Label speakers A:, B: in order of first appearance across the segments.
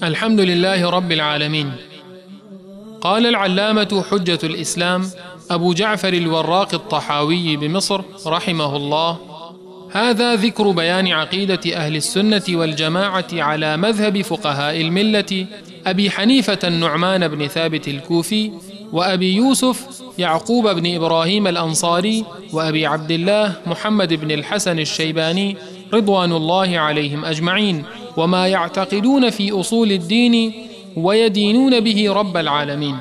A: الحمد لله رب العالمين. قال العلامة حجة الإسلام أبو جعفر الوراق الطحاوي بمصر رحمه الله: هذا ذكر بيان عقيدة أهل السنة والجماعة على مذهب فقهاء الملة أبي حنيفة النعمان بن ثابت الكوفي، وأبي يوسف يعقوب بن إبراهيم الأنصاري، وأبي عبد الله محمد بن الحسن الشيباني رضوان الله عليهم أجمعين، وما يعتقدون في أصول الدين ويدينون به رب العالمين.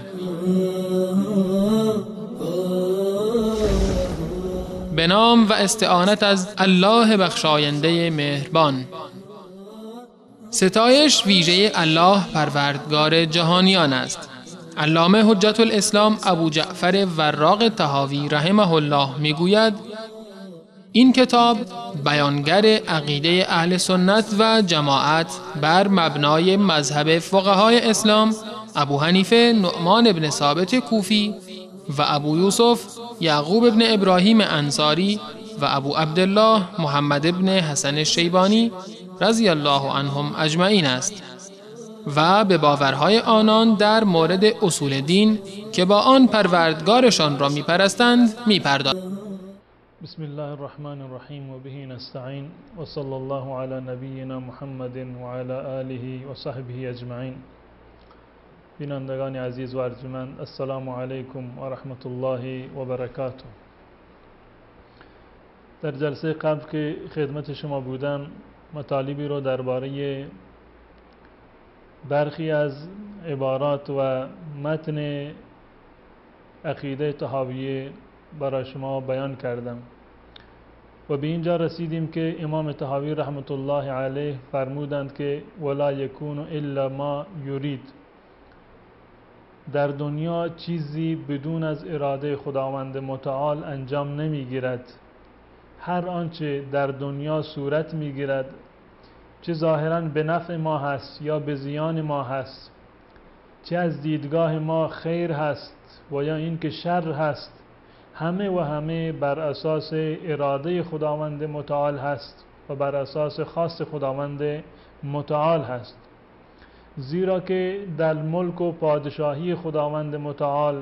A: به نام و استعانت از الله بخشاینده مهربان. ستایش ویژه الله پروردگار جهانیان است. علامه حجت الاسلام ابو جعفر وراق طحاوی رحمه الله میگوید: این کتاب بیانگر عقیده اهل سنت و جماعت بر مبنای مذهب فقهای اسلام ابو حنیفه نعمان بن ثابت کوفی و ابو یوسف یعقوب بن ابراهیم انصاری و ابو عبدالله محمد بن حسن الشیبانی رضی الله عنهم اجمعین است و به باورهای آنان در مورد اصول دین که با آن پروردگارشان را میپرستند میپردازد.
B: بسم الله الرحمن الرحیم و به نستعین و صلی الله علی نبینا محمد و علی آله و صحبه اجمعین. بینندگان عزیز و ارجمند، السلام علیکم و رحمت الله و برکاته. در جلسه قبل که خدمت شما بودم، مطالبی رو درباره برخی از عبارات و متن عقیده طحاویه برای شما بیان کردم و به اینجا رسیدیم که امام طحاوی رحمت الله علیه فرمودند که ولا یکون الا ما یرید، در دنیا چیزی بدون از اراده خداوند متعال انجام نمیگیرد. هر آنچه در دنیا صورت میگیرد، چه ظاهراً به نفع ما هست یا به زیان ما هست، چه از دیدگاه ما خیر هست و یا اینکه شر هست، همه و همه بر اساس اراده خداوند متعال هست و بر اساس خاص خداوند متعال هست. زیرا که در ملک و پادشاهی خداوند متعال،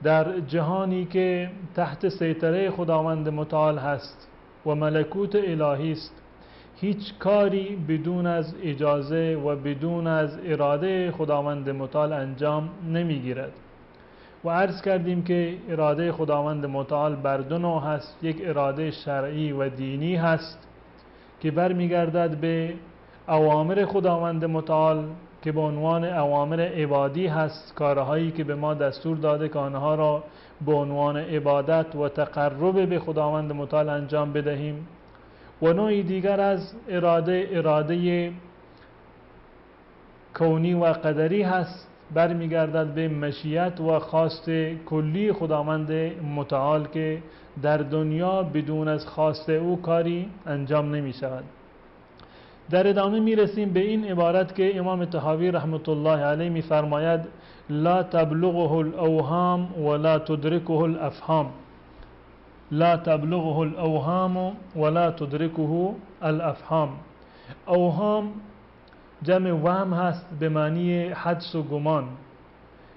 B: در جهانی که تحت سیطره خداوند متعال هست و ملکوت الهی است، هیچ کاری بدون از اجازه و بدون از اراده خداوند متعال انجام نمیگیرد. و عرض کردیم که اراده خداوند متعال بر دو نوع هست. یک اراده شرعی و دینی هست که برمیگردد به اوامر خداوند متعال که به عنوان اوامر عبادی هست، کارهایی که به ما دستور داده که آنها را به عنوان عبادت و تقرب به خداوند متعال انجام بدهیم. و نوعی دیگر از اراده کونی و قدری هست، برمیگردد به مشیت و خواست کلی خداوند متعال که در دنیا بدون از خواست او کاری انجام نمی شود. در ادامه می رسیم به این عبارت که امام طحاوی رحمت الله علیه می فرماید: لا تبلغه الاوهام ولا تدرکه الافهام. لا تبلغه الاوهام ولا تدرکه الافهام. اوهام جمع وهم هست به معنی حدس و گمان،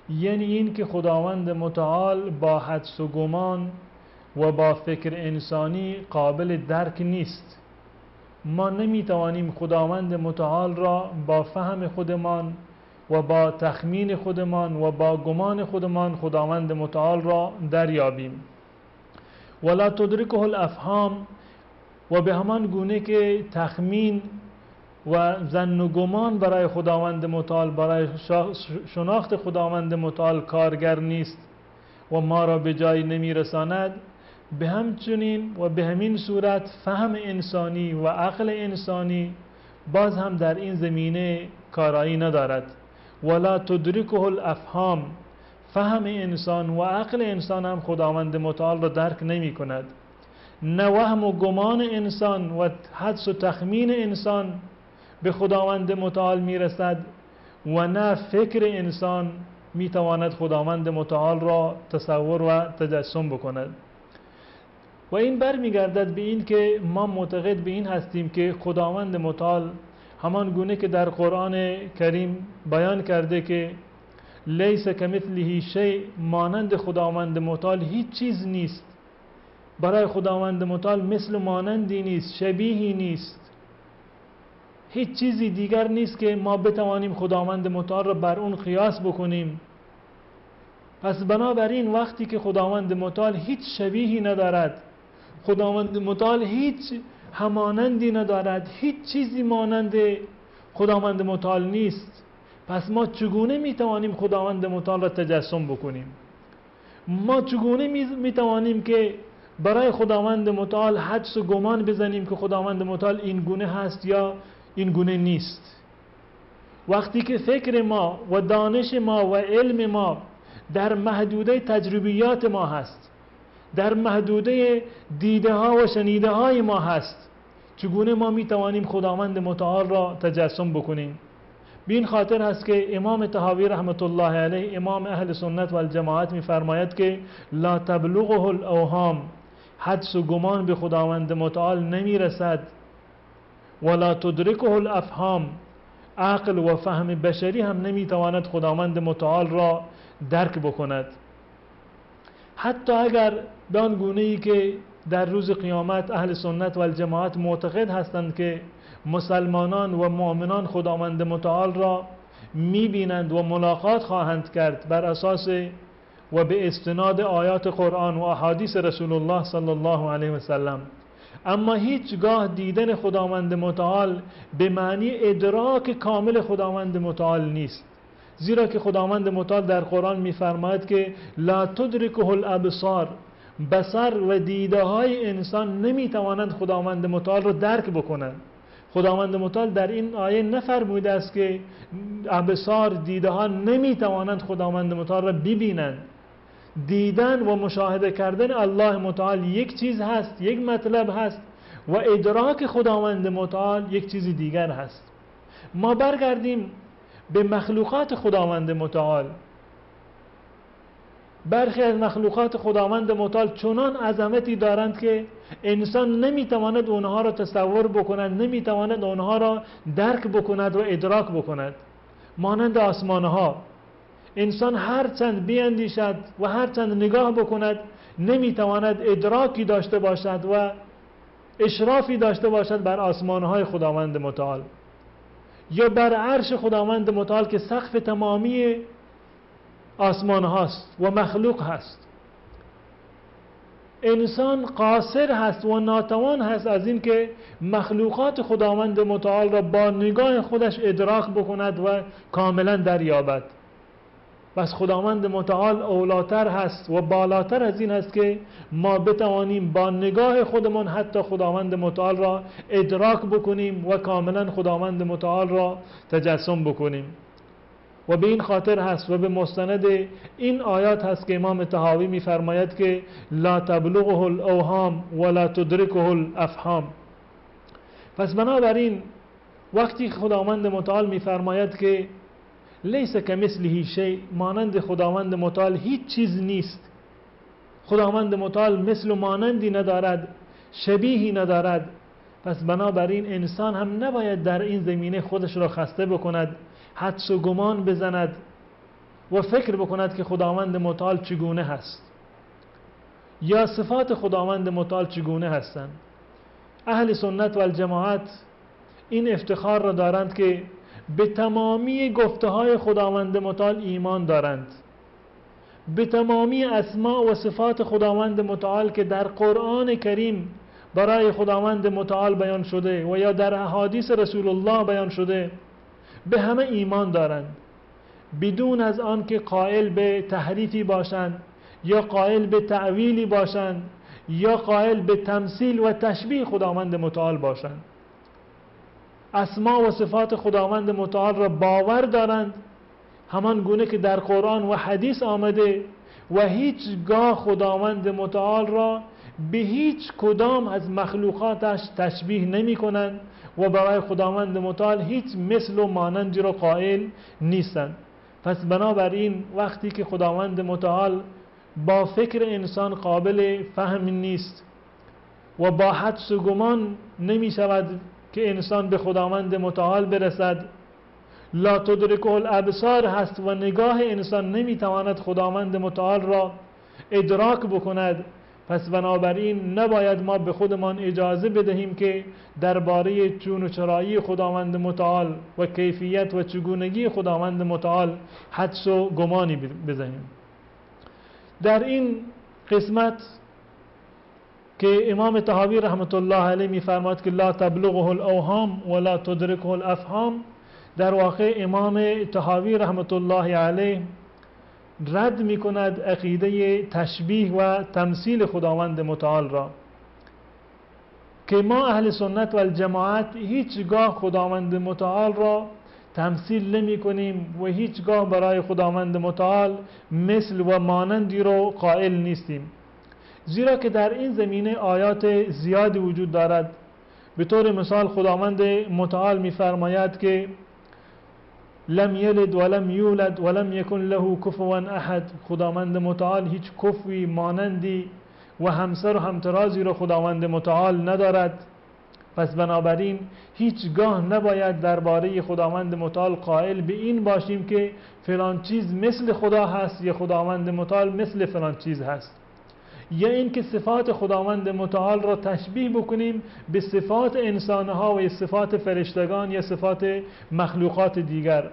B: یعنی این که خداوند متعال با حدس و گمان و با فکر انسانی قابل درک نیست. ما نمیتوانیم خداوند متعال را با فهم خودمان و با تخمین خودمان و با گمان خودمان خداوند متعال را دریابیم. ولا تدرکه الافهام، و به همان گونه که تخمین و ظن و گمان برای خداوند متعال، برای شناخت خداوند متعال کارگر نیست و ما را به جایی نمی رساند، به همچنین و به همین صورت فهم انسانی و عقل انسانی باز هم در این زمینه کارایی ندارد. ولا تدرکه الافهام، فهم انسان و عقل انسان هم خداوند متعال را درک نمی کند. نه وهم و گمان انسان و حدس و تخمین انسان به خداوند متعال می رسد و نه فکر انسان می تواند خداوند متعال را تصور و تجسم بکند. و این برمیگردد به این که ما معتقد به این هستیم که خداوند متعال همان گونه که در قرآن کریم بیان کرده که لیس کمثله شیء، مانند خداوند متعال هیچ چیز نیست. برای خداوند متعال مثل و مانندی نیست، شبیهی نیست، هیچ چیزی دیگر نیست که ما بتوانیم خداوند متعال را بر اون قیاس بکنیم. پس بنابراین وقتی که خداوند متعال هیچ شبیهی ندارد، خداوند متعال هیچ همانندی ندارد، هیچ چیزی مانند خداوند متعال نیست، پس ما چگونه میتوانیم خداوند متعال را تجسم بکنیم؟ ما چگونه میتوانیم که برای خداوند متعال حدس و گمان بزنیم که خداوند متعال این گونه هست یا این گونه نیست؟ وقتی که فکر ما و دانش ما و علم ما در محدوده تجربیات ما هست، در محدوده دیده ها و شنیده های ما هست، چگونه ما میتوانیم خداوند متعال را تجسم بکنیم؟ به این خاطر هست که امام طحاوی رحمت الله علیه، امام اهل سنت و الجماعت میفرماید که لا تبلغه الاوهام، حدس و گمان به خداوند متعال نمیرسد، ولا تدرکه الافهام، عقل و فهم بشری هم نمیتواند خداوند متعال را درک بکند. حتی اگر به آن گونه‌ای که در روز قیامت اهل سنت و الجماعت معتقد هستند که مسلمانان و مؤمنان خداوند متعال را میبینند و ملاقات خواهند کرد بر اساس و به استناد آیات قرآن و احادیث رسول الله صلی الله علیه و سلم، اما هیچگاه دیدن خداوند متعال به معنی ادراک کامل خداوند متعال نیست، زیرا که خداوند متعال در قرآن می‌فرماید که لا تدرکه الابصار، بصر و دیده های انسان نمی‌توانند خداوند متعال را درک بکنند. خداوند متعال در این آیه نفرموده است که ابصار، دیده ها نمی‌توانند خداوند متعال را ببینند. دیدن و مشاهده کردن الله متعال یک چیز هست، یک مطلب هست، و ادراک خداوند متعال یک چیز دیگر هست. ما برگردیم به مخلوقات خداوند متعال. برخی از مخلوقات خداوند متعال چنان عظمتی دارند که انسان نمیتواند اونها را تصور بکند، نمیتواند اونها را درک بکند و ادراک بکند. مانند آسمانها، انسان هر چند بیندیشد و هر چند نگاه بکند نمیتواند ادراکی داشته باشد و اشرافی داشته باشد بر آسمانهای خداوند متعال، یا بر عرش خداوند متعال که سقف تمامی آسمان هاست و مخلوق هست. انسان قاصر هست و ناتوان هست از این که مخلوقات خداوند متعال را با نگاه خودش ادراک بکند و کاملا دریابد. پس خداوند متعال اولاتر هست و بالاتر از این هست که ما بتوانیم با نگاه خودمان حتی خداوند متعال را ادراک بکنیم و کاملا خداوند متعال را تجسم بکنیم. و به این خاطر هست و به مستند این آیات هست که امام طحاوی می‌فرماید که لا تبلغه الاوهام ولا تدرکه الافهام. پس بنابراین وقتی خداوند متعال می‌فرماید که لیس کمثله شیء، مانند خداوند متعال هیچ چیز نیست، خداوند متعال مثل و مانندی ندارد، شبیهی ندارد، پس بنابراین انسان هم نباید در این زمینه خودش را خسته بکند، حدس و گمان بزند و فکر بکند که خداوند متعال چگونه هست یا صفات خداوند متعال چگونه هستند. اهل سنت و الجماعت این افتخار را دارند که به تمامی گفته های خداوند متعال ایمان دارند، به تمامی اسماء و صفات خداوند متعال که در قرآن کریم برای خداوند متعال بیان شده و یا در احادیث رسول الله بیان شده به همه ایمان دارند، بدون از آن که قائل به تحریفی باشند یا قائل به تعویلی باشند یا قائل به تمثیل و تشبیه خداوند متعال باشند. اسما و صفات خداوند متعال را باور دارند همان گونه که در قرآن و حدیث آمده و هیچگاه خداوند متعال را به هیچ کدام از مخلوقاتش تشبیه نمی کنند و برای خداوند متعال هیچ مثل و مانندی را قائل نیستند. پس بنابراین وقتی که خداوند متعال با فکر انسان قابل فهم نیست و با حدس و گمان نمی شود که انسان به خداوند متعال برسد. لا تدرکه الابصار هست و نگاه انسان نمیتواند خداوند متعال را ادراک بکند. پس بنابراین نباید ما به خودمان اجازه بدهیم که درباره چون و چرایی خداوند متعال و کیفیت و چگونگی خداوند متعال حدس و گمانی بزنیم. در این قسمت که امام طحاوی رحمت الله علیه می‌فرماید که لا تبلغه الاوهام ولا تدرکه الافهام، در واقع امام طحاوی رحمت الله علیه رد می‌کند عقیده تشبیه و تمثیل خداوند متعال را که ما اهل سنت و الجماعت هیچگاه خداوند متعال را تمثیل نمی کنیم و هیچگاه برای خداوند متعال مثل و مانندی رو قائل نیستیم، زیرا که در این زمینه آیات زیادی وجود دارد. به طور مثال خداوند متعال می‌فرماید که لم یلد ولم یولد ولم یکن له کفوا احد. خداوند متعال هیچ کفوی، مانندی و همسر و همترازی رو خداوند متعال ندارد. پس بنابراین هیچگاه نباید درباره خداوند متعال قائل به این باشیم که فلان چیز مثل خدا هست یا خداوند متعال مثل فلان چیز هست، یا اینکه صفات خداوند متعال را تشبیه بکنیم به صفات انسانها و صفات فرشتگان یا صفات مخلوقات دیگر.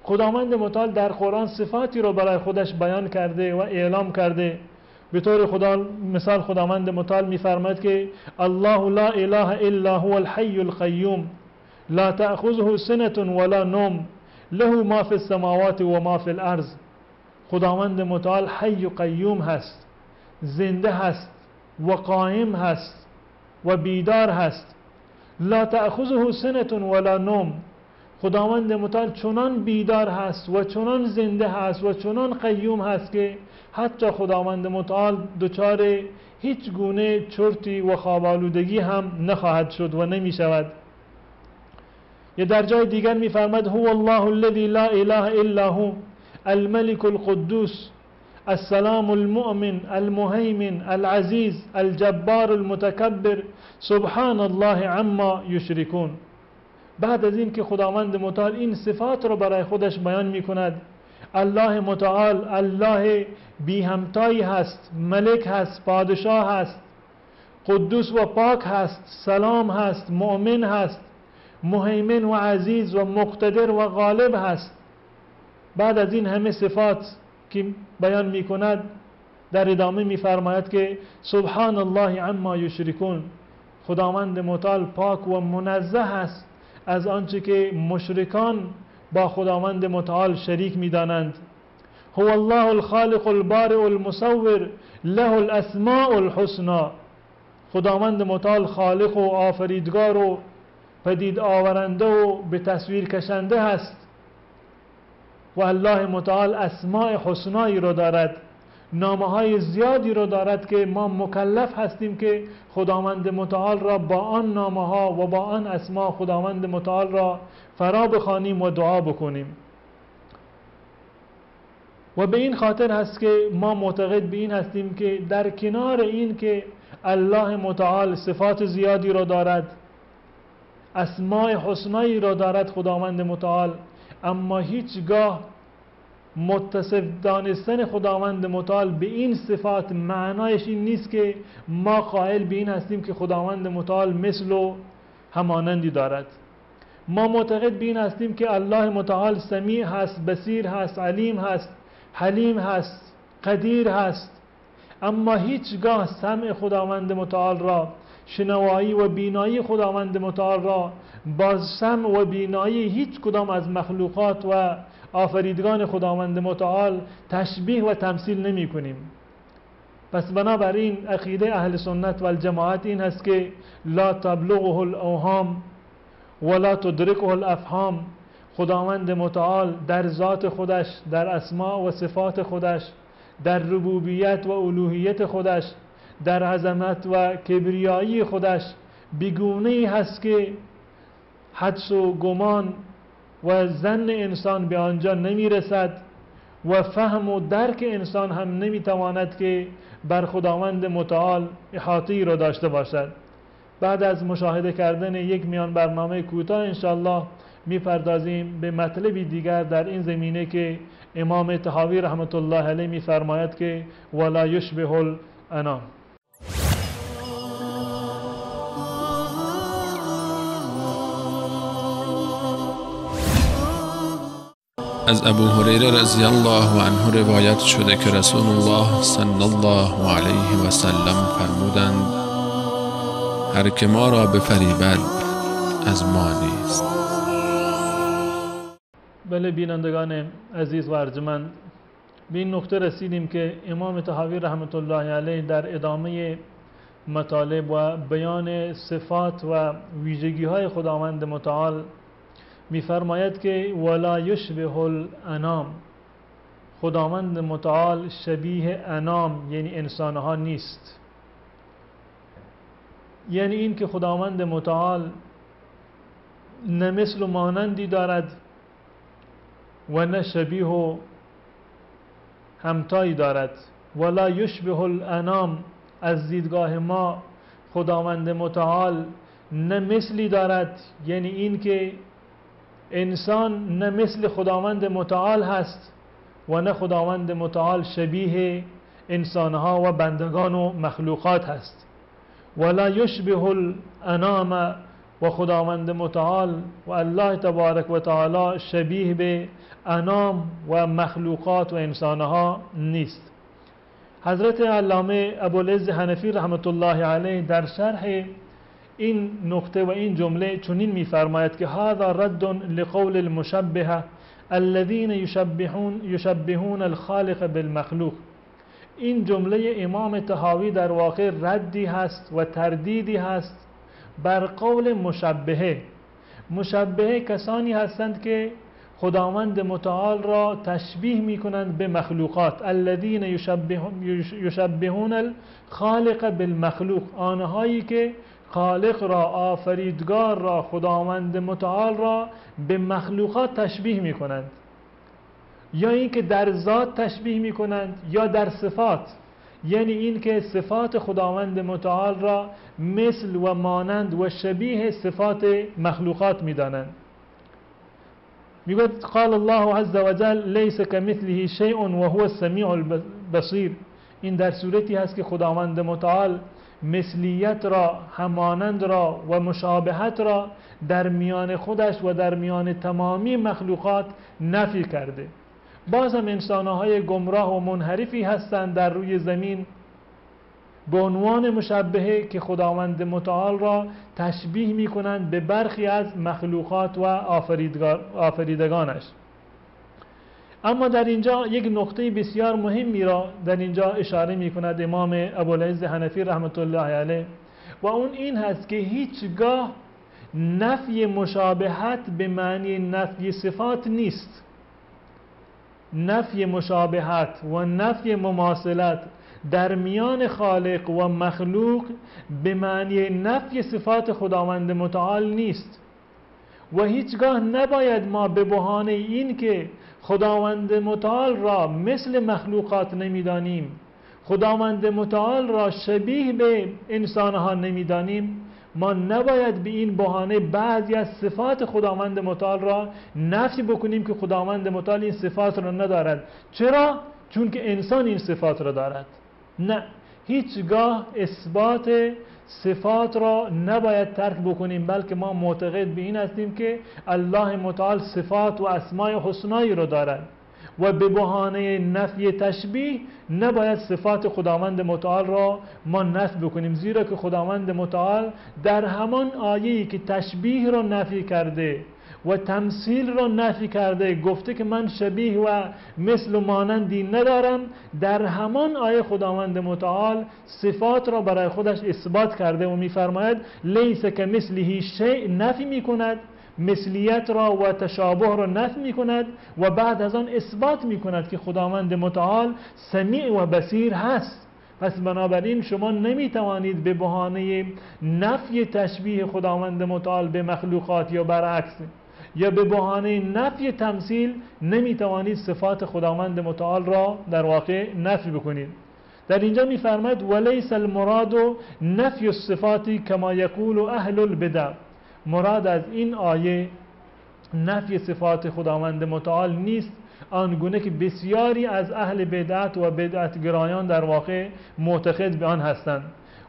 B: خداوند متعال در قرآن صفاتی را برای خودش بیان کرده و اعلام کرده. به طور مثال خداوند متعال می‌فرماید که الله لا اله الا هو الحي القيوم لا تأخذه سنة ولا نوم له ما في السماوات و ما في الارض. خداوند متعال حی و قیوم هست، زنده هست و قائم هست و بیدار هست. لا تأخذه سنة ولا نوم. خداوند متعال چنان بیدار هست و چنان زنده هست و چنان قیوم هست که حتی خداوند متعال دچار هیچ گونه چرتی و خواب‌آلودگی هم نخواهد شد و نمی شود. یا در جای دیگر می فرماید هو الله الذي لا اله الا هو الملك القدوس السلام المؤمن المهيمن العزيز الجبار المتكبر سبحان الله عما يشركون. بعد از این که خداوند متعال این صفات را برای خودش بیان می کند، الله متعال الله بی همتایی هست، ملک هست، پادشاه هست، قدوس و پاک هست، سلام هست، مؤمن هست، مهیمن و عزیز و مقتدر و غالب هست. بعد از این همه صفات که بیان می کند در ادامه می فرماید که سبحان الله عما یشرکون. خداوند متعال پاک و منزه است از آنچه که مشرکان با خداوند متعال شریک می دانند. هو الله الخالق البارئ المصور له الاسماء الحسنى. خداوند متعال خالق و آفریدگار و پدید آورنده و به تصویر کشنده هست و الله متعال اسماء حسنایی را دارد، نامه‌های زیادی را دارد که ما مکلف هستیم که خداوند متعال را با آن نامه‌ها و با آن اسما خداوند متعال را فرا بخوانیم و دعا بکنیم. و به این خاطر هست که ما معتقد به این هستیم که در کنار این که الله متعال صفات زیادی را دارد، اسماء حسنایی را دارد خداوند متعال، اما هیچگاه متصف دانستن خداوند متعال به این صفات معنایش این نیست که ما قائل به این هستیم که خداوند متعال مثل و همانندی دارد. ما معتقد به این هستیم که الله متعال سمیع هست، بصیر هست، علیم هست، حلیم هست، قدیر هست، اما هیچگاه سمع خداوند متعال را، شنوایی و بینایی خداوند متعال را با سمع و بینایی هیچ کدام از مخلوقات و آفریدگان خداوند متعال تشبیه و تمثیل نمی کنیم. پس بنابراین عقیده اهل سنت و الجماعت این هست که لا تبلغه الاوهام ولا تدرکه الافهام. خداوند متعال در ذات خودش، در اسماء و صفات خودش، در ربوبیت و الوهیت خودش، در عظمت و کبریایی خودش بیگونه‌ای هست که حدس و گمان و ظن انسان به آنجا نمی رسد و فهم و درک انسان هم نمی تواند که بر خداوند متعال احاطه‌ای را داشته باشد. بعد از مشاهده کردن یک میان برنامه کوتاه انشالله میپردازیم به مطلبی دیگر در این زمینه که امام طحاوی رحمت الله علیه میفرماید که ولا یشبه الانام.
C: از ابو هریره رضی الله عنه روایت شده که رسول الله صلی الله علیه و سلم فرمودند هر که ما را بفریبد از ما نیست.
B: بله بینندگان عزیز و ارجمند، به این نقطه رسیدیم که امام طحاوی رحمت الله علیه در ادامه مطالب و بیان صفات و ویژگی های خداوند متعال میفرماید که ولا یشبه الانام، خداوند متعال شبیه انام یعنی انسانها نیست. یعنی این که خداوند متعال نه مثل و مانندی دارد و نه شبیه و همتایی دارد. ولا یشبه الانام، از دیدگاه ما خداوند متعال نه مثلی دارد، یعنی این که انسان نه مثل خداوند متعال هست و نه خداوند متعال شبیه انسانها و بندگان و مخلوقات هست. ولا یشبه الانام، و خداوند متعال و الله تبارک و تعالی شبیه به انام و مخلوقات و انسانها نیست. حضرت علامه ابوالعز حنفی رحمت الله علیه در شرح این نقطه و این جمله چنین می‌فرماید که هذا رد لقول المشبهه الذين يشبهون الخالق بالمخلوق. این جمله امام طحاوی در واقع ردی هست و تردیدی هست بر قول مشبهه. مشبهه کسانی هستند که خداوند متعال را تشبیه می‌کنند به مخلوقات. الذين يشبهون الخالق بالمخلوق، آنهایی که خالق را، آفریدگار را، خداوند متعال را به مخلوقات تشبیه می کنند، یا اینکه در ذات تشبیه می کنند یا در صفات، یعنی اینکه صفات خداوند متعال را مثل و مانند و شبیه صفات مخلوقات می دانند. میگوید قال الله عز وجل لیس کمثله شیء و هو السمیع البصیر. این در صورتی هست که خداوند متعال مثلیت را، همانند را و مشابهت را در میان خودش و در میان تمامی مخلوقات نفی کرده. باز هم انسانهای گمراه و منحرفی هستند در روی زمین به عنوان مشبهه که خداوند متعال را تشبیه می کنند به برخی از مخلوقات و آفریدگانش. اما در اینجا یک نقطه بسیار مهمی را در اینجا اشاره می کند امام ابوالعز حنفی رحمت الله علیه، و اون این هست که هیچگاه نفی مشابهت به معنی نفی صفات نیست. نفی مشابهت و نفی مماثلت در میان خالق و مخلوق به معنی نفی صفات خداوند متعال نیست، و هیچگاه نباید ما به بهانه این که خداوند متعال را مثل مخلوقات نمیدانیم، خداوند متعال را شبیه به انسانها نمیدانیم، ما نباید به این بهانه بعضی از صفات خداوند متعال را نفی بکنیم که خداوند متعال این صفات را ندارد. چرا؟ چون که انسان این صفات را دارد. نه، هیچگاه اثبات صفات را نباید ترک بکنیم، بلکه ما معتقد به این هستیم که الله متعال صفات و اسماء حسنایی را دارد و به بهانه نفی تشبیه نباید صفات خداوند متعال را ما نفی بکنیم، زیرا که خداوند متعال در همان آیه‌ای که تشبیه را نفی کرده و تمثیل را نفی کرده، گفته که من شبیه و مثل و مانندی ندارم، در همان آیه خداوند متعال صفات را برای خودش اثبات کرده و می‌فرماید لیس کمثله شیء، نفی می‌کند مثلیت را و تشابه را نفی می‌کند و بعد از آن اثبات می‌کند که خداوند متعال سمیع و بصیر هست. پس بنابراین شما نمی‌توانید به بهانه نفی تشبیه خداوند متعال به مخلوقات یا برعکس یا به بهانه نفی تمثیل نمیتوانید صفات خداوند متعال را در واقع نفی بکنید. در اینجا میفرماید ولیس المراد نفی الصفات کما یقول اهل البدع. مراد از این آیه نفی صفات خداوند متعال نیست آنگونه که بسیاری از اهل بدعت و بدعتگرایان در واقع معتقد به آن هستند.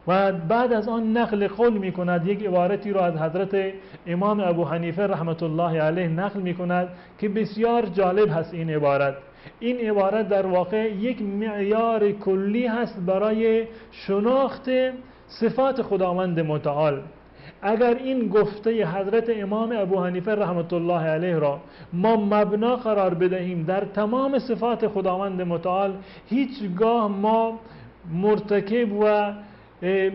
B: و بعد از آن نقل قول می کند، یک عبارتی را از حضرت امام ابو حنیفه رحمت الله علیه نقل می کند که بسیار جالب هست. این عبارت در واقع یک معیار کلی هست برای شناخت صفات خداوند متعال. اگر این گفته حضرت امام ابو حنیفه رحمت الله علیه را ما مبنا قرار بدهیم در تمام صفات خداوند متعال، هیچگاه ما مرتکب و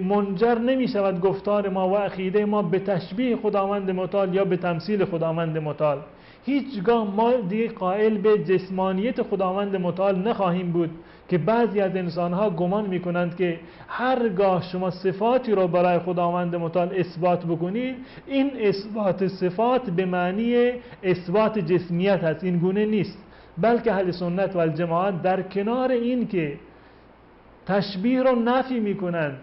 B: منجر نمی شود گفتار ما و عقیده ما به تشبیه خداوند متعال یا به تمثیل خداوند متعال. هیچگاه ما دیگه قائل به جسمانیت خداوند متعال نخواهیم بود که بعضی از انسانها گمان می کنند که هرگاه شما صفاتی رو برای خداوند متعال اثبات بکنید، این اثبات صفات به معنی اثبات جسمیت هست. این گونه نیست، بلکه اهل سنت و الجماعت در کنار این که تشبیه رو نفی می کنند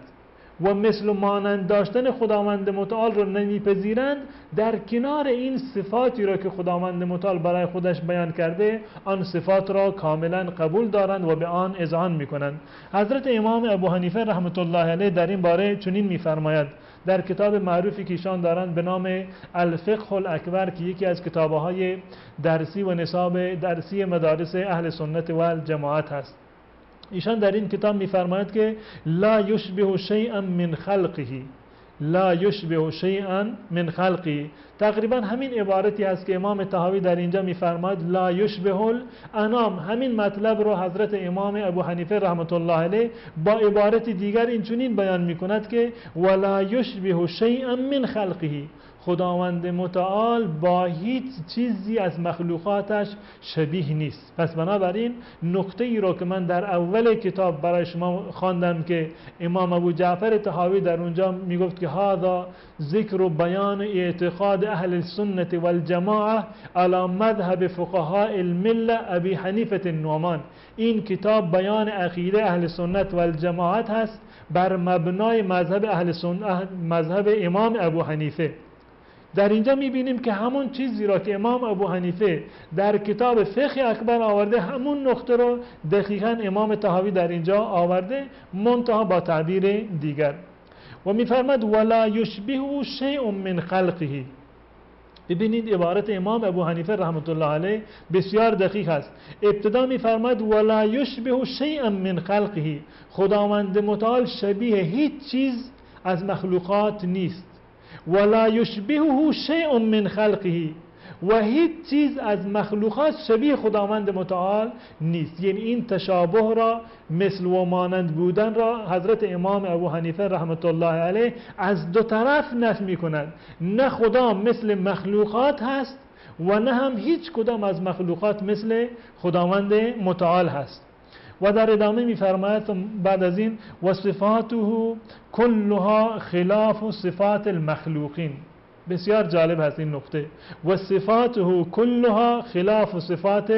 B: و مثل و مانند داشتن خداوند متعال رو نمیپذیرند، در کنار این صفاتی را که خداوند متعال برای خودش بیان کرده آن صفات را کاملا قبول دارند و به آن اذعان میکنند. حضرت امام ابو حنیفه رحمت الله علیه در این باره چنین میفرماید در کتاب معروفی که ایشان دارند به نام الفقه الاکبر که یکی از کتابهای درسی و نصاب درسی مدارس اهل سنت و الجماعت هست. ایشان در این کتاب می‌فرماید که لا یشبه شیئا من خلقه، لا یشبه شیئا من خلقه. تقریبا همین عبارتی هست که امام طحاوی در اینجا می‌فرماید لا یشبه الانام. همین مطلب رو حضرت امام ابو حنیفه رحمت الله علیه با عبارت دیگر این چنین بیان می‌کند که ولا یشبه شیئا من خلقه، خداوند متعال با هیچ چیزی از مخلوقاتش شبیه نیست. پس بنابراین نکته ای رو که من در اول کتاب برای شما خواندم که امام ابو جعفر طحاوی در اونجا میگفت که هذا ذکر و بیان اعتقاد اهل السنت والجماعه علی مذهب فقهاء المله ابی حنیفه النعمان، این کتاب بیان عقیده اهل سنت والجماعت هست بر مبنای مذهب اهل سنت، مذهب امام ابو حنیفه. در اینجا میبینیم که همون چیزی را که امام ابو حنیفه در کتاب فقه اکبر آورده، همون نقطه را دقیقاً امام طحاوی در اینجا آورده، منتها با تعبیر دیگر. و میفرماد ولا یشبه شیء من خلقه. ببینید عبارت امام ابو حنیفه رحمت الله علیه بسیار دقیق است. ابتدا میفرماد ولا یشبه شیء من خلقه، خداوند متعال شبیه هیچ چیز از مخلوقات نیست. ولا یشبهه شیء من خلقه، و هیچ چیز از مخلوقات شبیه خداوند متعال نیست. یعنی این تشابه را، مثل و مانند بودن را حضرت امام ابو حنیفه رحمت الله علیه از دو طرف نفی می‌کند. نه خدا مثل مخلوقات هست و نه هم هیچ کدام از مخلوقات مثل خداوند متعال هست. و در ادامه می‌فرماید بعد از این و صفاته کلها خلاف صفات المخلوقین. بسیار جالب هست این نکته. و صفاته کلها خلاف صفات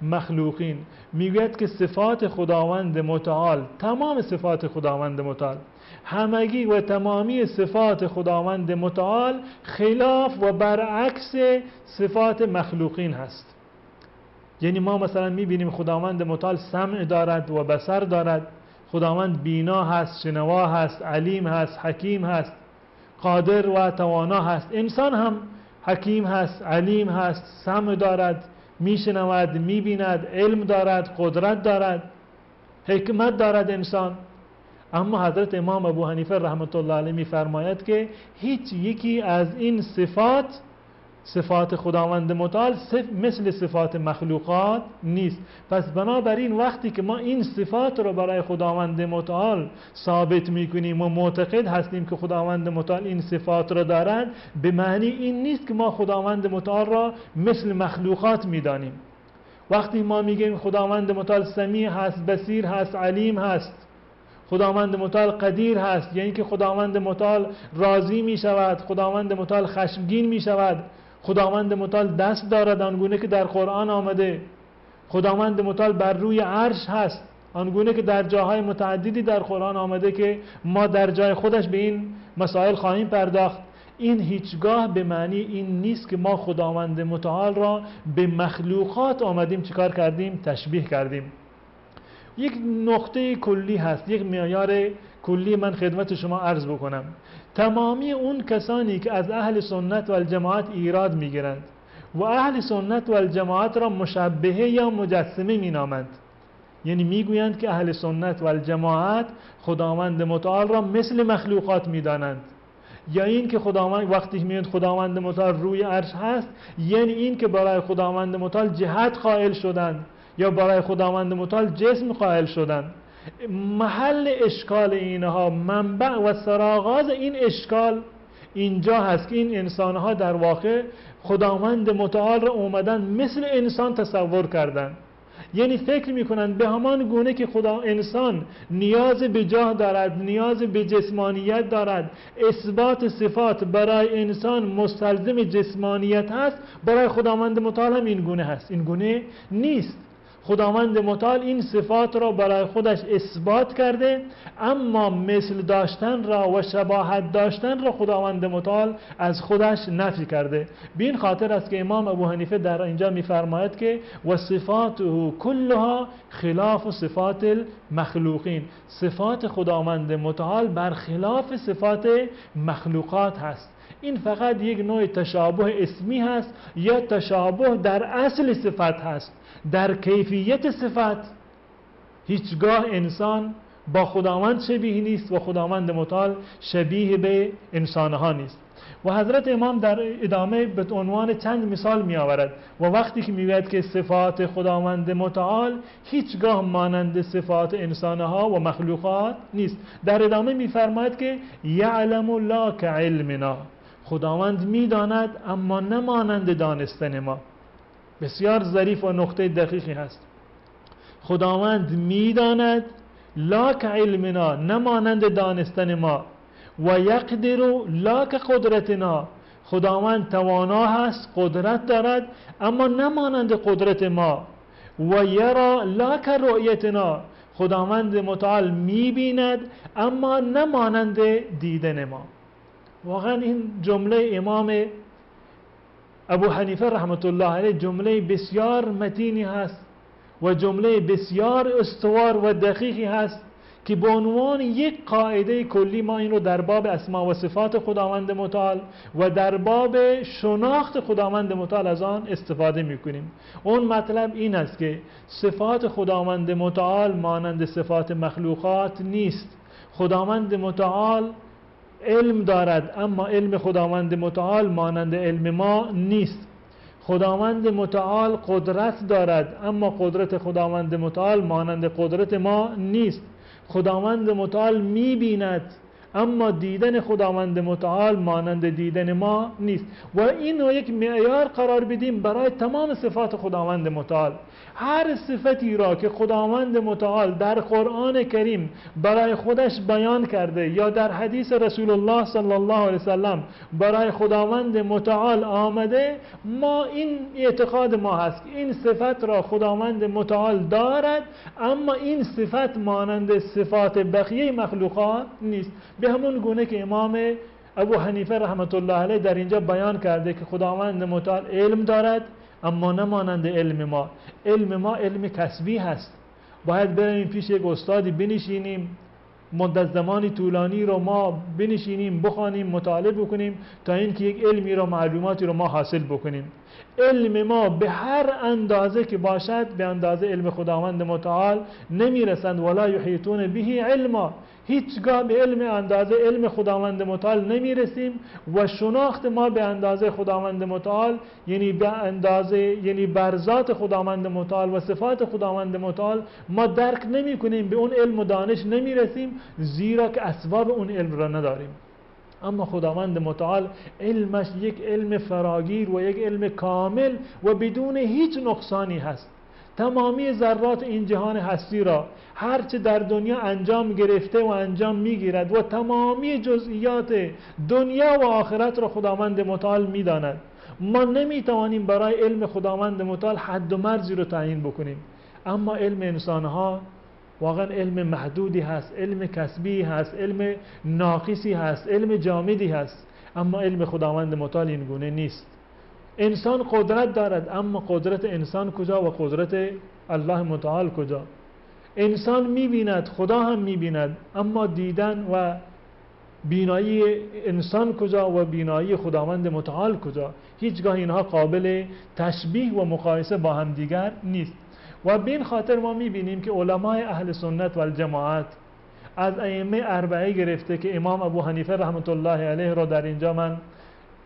B: المخلوقین. میگوید که صفات خداوند متعال، تمام صفات خداوند متعال، همگی و تمامی صفات خداوند متعال خلاف و برعکس صفات مخلوقین هست. یعنی ما مثلا میبینیم خداوند متعال سمع دارد و بصر دارد، خداوند بینا هست، شنوا هست، علیم هست، حکیم هست، قادر و توانا هست. انسان هم حکیم هست، علیم هست، سمع دارد، میشنود، میبیند، علم دارد، قدرت دارد، حکمت دارد انسان. اما حضرت امام ابو حنیفه رحمت الله علیه میفرماید که هیچ یکی از این صفات خداوند متعال مثل صفات مخلوقات نیست. پس بنابراین وقتی که ما این صفات رو برای خداوند متعال ثابت میکنیم و معتقد هستیم که خداوند متعال این صفات رو دارد، به معنی این نیست که ما خداوند متعال را مثل مخلوقات میدانیم. وقتی ما میگیم خداوند متعال سمیع هست، بصیر هست، علیم هست، خداوند متعال قدیر هست، یعنی که خداوند متعال راضی می شود، خداوند متعال خشمگین می شود، خداوند متعال دست دارد آنگونه که در قرآن آمده، خداوند متعال بر روی عرش هست، آنگونه که در جاهای متعددی در قرآن آمده که ما در جای خودش به این مسائل خواهیم پرداخت. این هیچگاه به معنی این نیست که ما خداوند متعال را به مخلوقات آمدیم چیکار کردیم؟ تشبیه کردیم. یک نقطه کلی هست، یک معیار کلی من خدمت شما عرض بکنم. تمامی اون کسانی که از اهل سنت و الجماعت ایراد میگیرند و اهل سنت و الجماعت را مشبهه یا مجسمه مینامند، یعنی میگویند که اهل سنت و الجماعت خداوند متعال را مثل مخلوقات میدانند، یا این که خداوند وقتی میگویند خداوند متعال روی عرش هست، یعنی این که برای خداوند متعال جهت قائل شدند یا برای خداوند متعال جسم قائل شدند. محل اشکال اینها، منبع و سرآغاز این اشکال اینجا هست که این انسانها در واقع خداوند متعال را اومدن مثل انسان تصور کردن. یعنی فکر میکنند به همان گونه که انسان نیاز به جاه دارد، نیاز به جسمانیت دارد، اثبات صفات برای انسان مستلزم جسمانیت هست، برای خداوند متعال هم این گونه هست. این گونه نیست. خداوند متعال این صفات را برای خودش اثبات کرده، اما مثل داشتن را و شباهت داشتن را خداوند متعال از خودش نفی کرده. به این خاطر است که امام ابو حنیفه در اینجا می‌فرماید که و صفاته کلها خلاف صفات المخلوقین، صفات خداوند متعال برخلاف صفات مخلوقات هست. این فقط یک نوع تشابه اسمی هست یا تشابه در اصل صفت هست. در کیفیت صفت هیچگاه انسان با خداوند شبیه نیست و خداوند متعال شبیه به انسانها نیست. و حضرت امام در ادامه به عنوان چند مثال می آورد و وقتی که میگوید که صفات خداوند متعال هیچگاه مانند صفات انسانها و مخلوقات نیست، در ادامه میفرماید که یعلم لا کعلمنا، خداوند میداند اما نمانند دانستن ما. بسیار ظریف و نقطه دقیقی هست. خداوند میداند لا کعلمنا، نمانند دانستن ما، و یقدر لا کقدرتنا، خداوند توانا هست، قدرت دارد اما نمانند قدرت ما، و یرا لا کرؤیتنا، خداوند متعال میبیند اما نمانند دیدن ما. واقعا این جمله امام ابو حنیفه رحمت الله علیه جمله بسیار متینی هست و جمله بسیار استوار و دقیقی هست که به عنوان یک قاعده کلی ما این رو در باب اسما و صفات خداوند متعال و در باب شناخت خداوند متعال از آن استفاده میکنیم. اون مطلب این است که صفات خداوند متعال مانند صفات مخلوقات نیست. خداوند متعال علم دارد اما علم خداوند متعال مانند علم ما نیست. خداوند متعال قدرت دارد اما قدرت خداوند متعال مانند قدرت ما نیست. خداوند متعال می‌بیند اما دیدن خداوند متعال مانند دیدن ما نیست. و این رو یک معیار قرار بدیم برای تمام صفات خداوند متعال. هر صفتی را که خداوند متعال در قرآن کریم برای خودش بیان کرده یا در حدیث رسول الله صلی الله علیه وسلم برای خداوند متعال آمده، ما این اعتقاد ما هست که این صفت را خداوند متعال دارد اما این صفت مانند صفات بقیه مخلوقات نیست. به همون گونه که امام ابو حنیفه رحمت الله علیه در اینجا بیان کرده که خداوند متعال علم دارد اما نمانند علم ما. علم ما علم کسبی هست، باید بریم پیش یک استادی بنشینیم، مدت زمانی طولانی رو ما بنشینیم بخوانیم مطالعه بکنیم تا اینکه یک علمی رو معلوماتی رو ما حاصل بکنیم. علم ما به هر اندازه که باشد به اندازه علم خداوند متعال نمیرسند. ولا یحیطون به علما، هیچگاه به علم اندازه علم خداوند متعال نمیرسیم و شناخت ما به اندازه خداوند متعال یعنی به اندازه یعنی بر ذات خداوند متعال و صفات خداوند متعال ما درک نمی کنیم، به اون علم و دانش نمیرسیم زیرا که اسباب اون علم را نداریم. اما خداوند متعال علمش یک علم فراگیر و یک علم کامل و بدون هیچ نقصانی هست. تمامی ذرات این جهان هستی را هرچه در دنیا انجام گرفته و انجام میگیرد و تمامی جزئیات دنیا و آخرت را خداوند متعال میداند. ما نمیتوانیم برای علم خداوند متعال حد و مرزی رو تعیین بکنیم، اما علم انسانها واقعا علم محدودی هست، علم کسبی هست، علم ناقصی هست، علم جامدی هست، اما علم خداوند متعال این گونه نیست. انسان قدرت دارد، اما قدرت انسان کجا و قدرت الله متعال کجا؟ انسان می‌بیند، خدا هم می‌بیند، اما دیدن و بینایی انسان کجا و بینایی خداوند متعال کجا؟ هیچگاه اینها قابل تشبیه و مقایسه با هم دیگر نیست. و به این خاطر ما می‌بینیم که علمای اهل سنت و الجماعت از ائمه اربعه گرفته که امام ابو حنیفه رحمت الله علیه را در اینجا من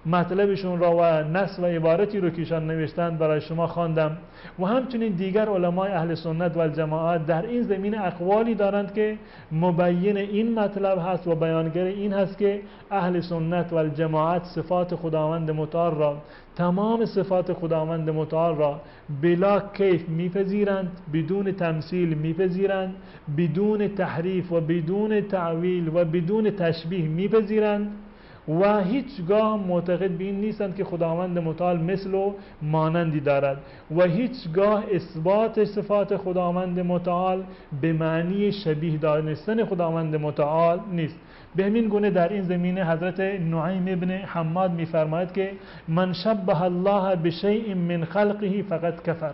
B: مطلبشون را و نص و عبارتی رو که ایشان نوشتند برای شما خواندم، و همچنین دیگر علمای اهل سنت و الجماعت در این زمینه اقوالی دارند که مبین این مطلب هست و بیانگر این هست که اهل سنت و الجماعت صفات خداوند متعال را، تمام صفات خداوند متعال را بلا کیف میپذیرند، بدون تمثیل میپذیرند، بدون تحریف و بدون تعویل و بدون تشبیه میپذیرند و هیچگاه معتقد به این نیستند که خداوند متعال مثل و مانندی دارد و هیچگاه اثبات صفات خداوند متعال به معنی شبیه دانستن خداوند متعال نیست. به همین گونه در این زمینه حضرت نعیم ابن حماد می‌فرماید که من شبه الله بشیء من خلقه فقد کفر.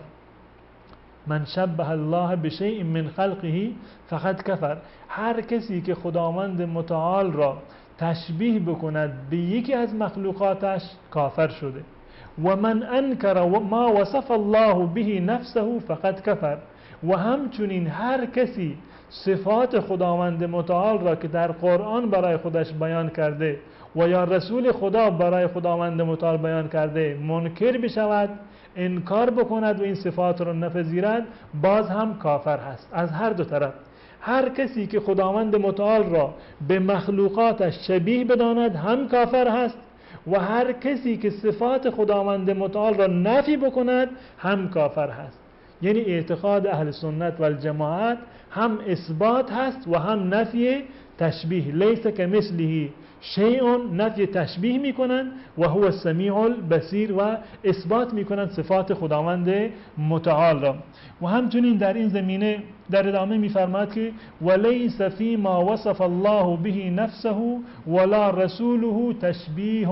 B: من شبه الله بشیء من خلقه فقد کفر. هر کسی که خداوند متعال را تشبیه بکند به یکی از مخلوقاتش کافر شده. و من انکر ما وصف الله به نفسه فقد کفر. و همچنین هر کسی صفات خداوند متعال را که در قرآن برای خودش بیان کرده و یا رسول خدا برای خداوند متعال بیان کرده منکر بشود، انکار بکند و این صفات را نپذیرد، باز هم کافر هست. از هر دو طرف هر کسی که خداوند متعال را به مخلوقاتش شبیه بداند هم کافر هست و هر کسی که صفات خداوند متعال را نفی بکند هم کافر هست. یعنی اعتقاد اهل سنت و الجماعت هم اثبات هست و هم نفی تشبیه. لیس کمثله شیء، نفی تشبیه میکنن و هو السمیع البصیر و اثبات میکنن صفات خداوند متعال را. و همچنین در این زمینه در ادامه میفرماید که ولیس فی ما وصف الله به نفسه ولا رسوله تشبیه.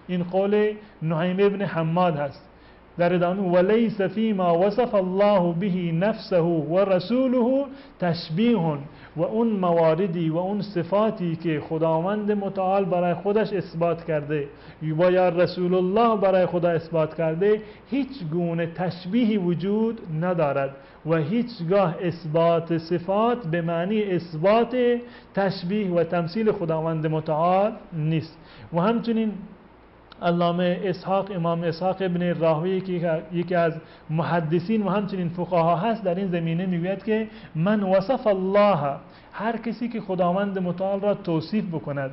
B: این قول نعیم ابن حماد هست. در ادامه ولیس فی ما وصف الله به نفسه و رسوله تشبیه. و اون مواردی و اون صفاتی که خداوند متعال برای خودش اثبات کرده و یا رسول الله برای خدا اثبات کرده هیچ گونه تشبیهی وجود ندارد و هیچگاه اثبات صفات به معنی اثبات تشبیه و تمثیل خداوند متعال نیست. و همچنین علامه اسحاق، امام اسحاق ابن راهوی که یکی از محدثین و همچنین فقها هست، در این زمینه میگوید که من وصف الله، هر کسی که خداوند متعال را توصیف بکند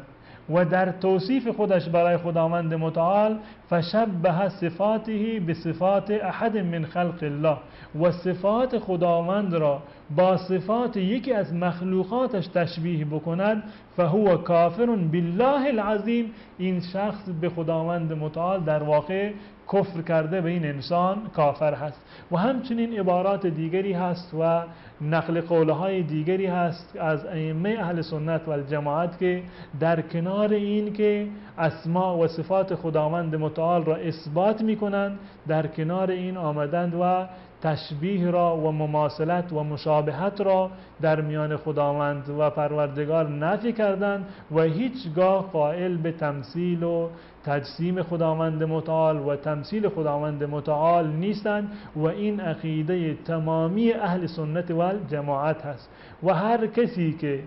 B: و در توصیف خودش برای خداوند متعال فشبه صفاته بصفات احد من خلق الله و صفات خداوند را با صفات یکی از مخلوقاتش تشبیه بکند فهو کافر بالله العظیم. این شخص به خداوند متعال در واقع کفر کرده، به این انسان کافر هست. و همچنین عبارات دیگری هست و نقل قولهای دیگری هست از ائمه اهل سنت و الجماعت که در کنار این که اسماء و صفات خداوند متعال را اثبات می کنند، در کنار این آمدند و تشبیه را و مماثلت و مشابهت را در میان خداوند و پروردگار نفی کردند و هیچگاه قائل به تمثیل و تجسیم خداوند متعال و تمثیل خداوند متعال نیستند و این عقیده تمامی اهل سنت و الجماعت هست. و هر کسی که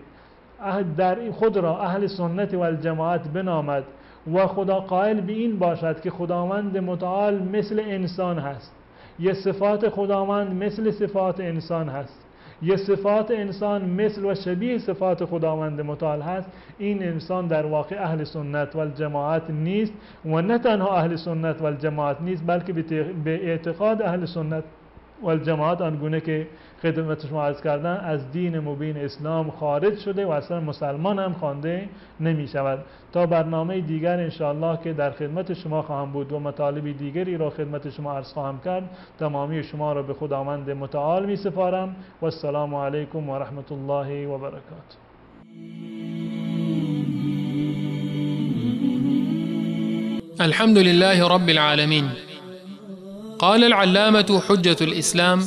B: در خود را اهل سنت و الجماعت بنامد و خدا قائل به این باشد که خداوند متعال مثل انسان هست، یه صفات خداوند مثل صفات انسان هست، یه صفات انسان مثل و شبیه صفات خداوند متعال هست، این انسان در واقع اهل سنت و الجماعت نیست. و نه تنها اهل سنت و الجماعت نیست بلکه به اعتقاد اهل سنت و الجماعت آنگونه که خدمت شما عرض کردن از دین مبین اسلام خارج شده و اصلا مسلمان هم خوانده نمی شود. تا برنامه دیگر انشاءالله که در خدمت شما خواهم بود و مطالب دیگری را خدمت شما عرض خواهم کرد، تمامی شما را به خداوند متعال می سپارم و السلام علیکم و رحمت الله و برکاته.
A: الحمد لله رب العالمين. قال العلامة حجة الإسلام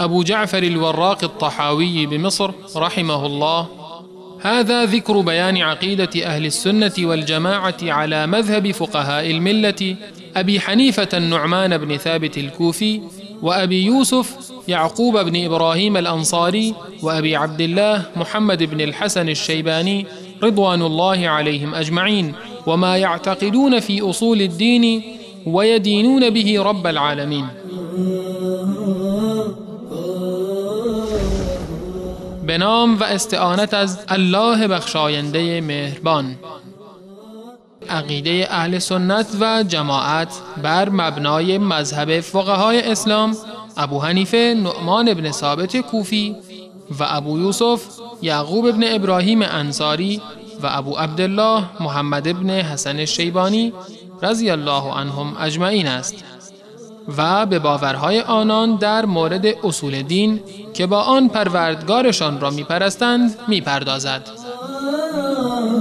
A: أبو جعفر الوراق الطحاوي بمصر رحمه الله: هذا ذكر بيان عقيدة أهل السنة والجماعة على مذهب فقهاء الملة أبي حنيفة النعمان بن ثابت الكوفي وأبي يوسف يعقوب بن إبراهيم الأنصاري وأبي عبد الله محمد بن الحسن الشيباني رضوان الله عليهم أجمعين، وما يعتقدون في أصول الدين ويدينون به رب العالمين. به نام و استعانت از الله بخشاینده مهربان. عقیده اهل سنت و جماعت بر مبنای مذهب فقهای اسلام ابو حنیفه نعمان بن ثابت کوفی و ابو یوسف یعقوب بن ابراهیم انصاری و ابو عبدالله محمد بن حسن الشیبانی رضی الله عنهم اجمعین است و به باورهای آنان در مورد اصول دین که با آن پروردگارشان را میپرستند میپردازد.